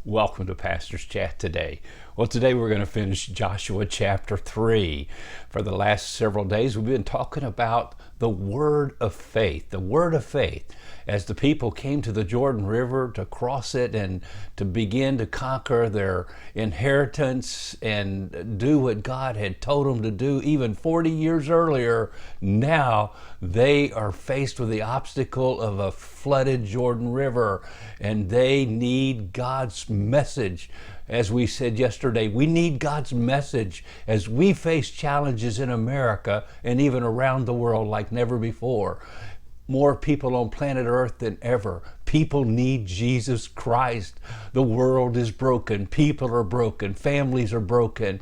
Welcome to Pastor's Chat today. Well, today we're going to finish Joshua chapter 3. For the last several days, we've been talking about the word of faith. The word of faith. As the people came to the Jordan River to cross it and to begin to conquer their inheritance and do what God had told them to do even 40 years earlier, now they are faced with the obstacle of a flooded Jordan River, and they need God's message. As we said yesterday, we need God's message as we face challenges in America and even around the world like never before. More people on planet Earth than ever. People need Jesus Christ. The world is broken. People are broken. Families are broken.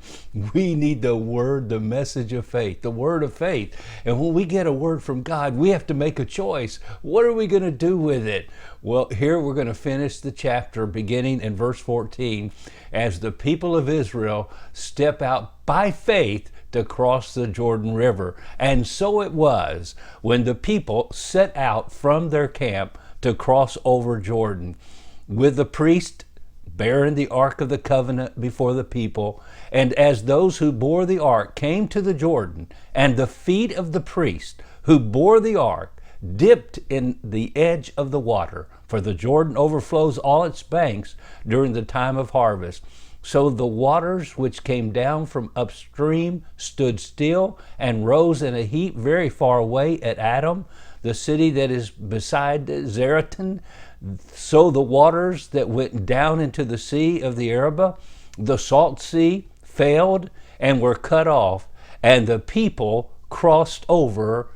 We need the word, the message of faith, the word of faith. And when we get a word from God, we have to make a choice. What are we going to do with it? Well, here we're going to finish the chapter beginning in verse 14 as the people of Israel step out by faith to cross the Jordan River. And so it was when the people set out from their camp to cross over Jordan, with the priest bearing the Ark of the Covenant before the people. And as those who bore the Ark came to the Jordan, and the feet of the priest who bore the Ark dipped in the edge of the water, for the Jordan overflows all its banks during the time of harvest. So the waters which came down from upstream stood still and rose in a heap very far away at Adam, the city that is beside Zaretan. So the waters that went down into the sea of the Arabah, the salt sea, failed and were cut off, and the people crossed over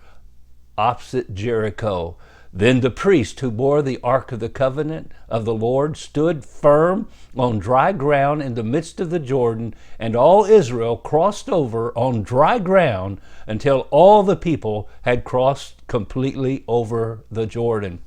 opposite Jericho. Then the priest who bore the Ark of the Covenant of the Lord stood firm on dry ground in the midst of the Jordan, and all Israel crossed over on dry ground until all the people had crossed completely over the Jordan.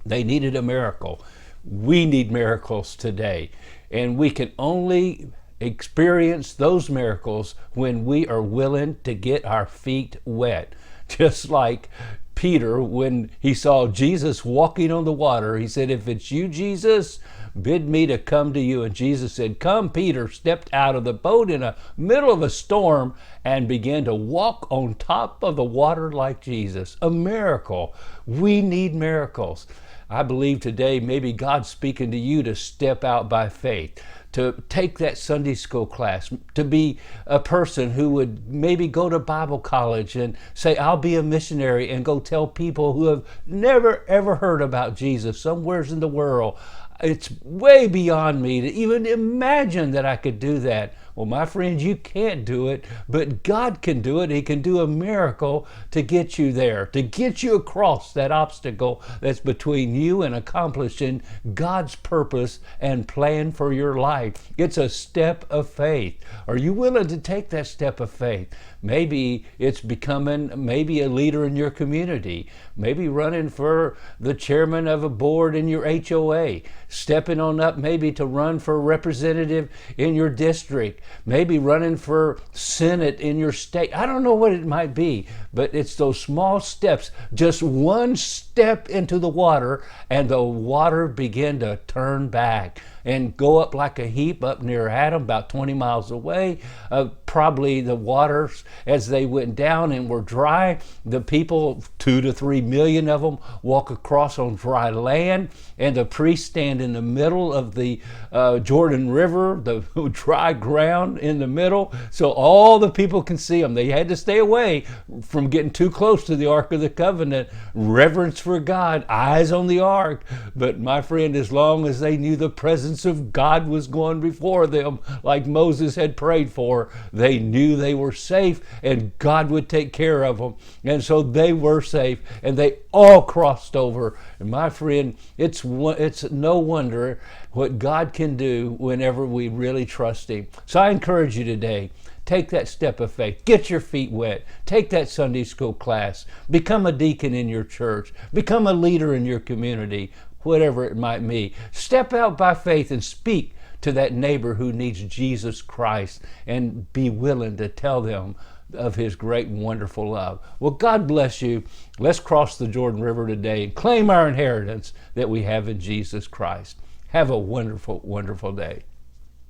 They needed a miracle. We need miracles today, and we can only experience those miracles when we are willing to get our feet wet. Just like Peter, when he saw Jesus walking on the water, he said, "If it's you, Jesus, bid me to come to you." And Jesus said, "Come." Peter stepped out of the boat in the middle of a storm and began to walk on top of the water like Jesus. A miracle. We need miracles. I believe today maybe God's speaking to you to step out by faith, to take that Sunday school class, to be a person who would maybe go to Bible college and say, "I'll be a missionary," and go tell people who have never ever heard about Jesus somewheres in the world. It's way beyond me to even imagine that I could do that. Well, my friends, you can't do it, but God can do it. He can do a miracle to get you there, to get you across that obstacle that's between you and accomplishing God's purpose and plan for your life. It's a step of faith. Are you willing to take that step of faith? Maybe it's becoming maybe a leader in your community, maybe running for the chairman of a board in your HOA, stepping on up maybe to run for a representative in your district, maybe running for Senate in your state. I don't know what it might be, but it's those small steps, just one step into the water, and the water begin to turn back and go up like a heap up near Adam, about 20 miles away. Probably the waters, as they went down and were dry, the people, 2 to 3 million of them, walk across on dry land, and the priests stand in the middle of the Jordan River, the dry ground in the middle, so all the people can see them. They had to stay away from getting too close to the Ark of the Covenant. Reverence for God, eyes on the Ark. But my friend, as long as they knew the presence of God was going before them, like Moses had prayed for, they knew they were safe and God would take care of them. And so they were safe, and they all crossed over. And my friend, it's no wonder what God can do whenever we really trust Him. So I encourage you today, take that step of faith. Get your feet wet. Take that Sunday school class. Become a deacon in your church. Become a leader in your community, whatever it might be. Step out by faith and speak to that neighbor who needs Jesus Christ, and be willing to tell them of His great and wonderful love. Well, God bless you. Let's cross the Jordan River today and claim our inheritance that we have in Jesus Christ. Have a wonderful, wonderful day.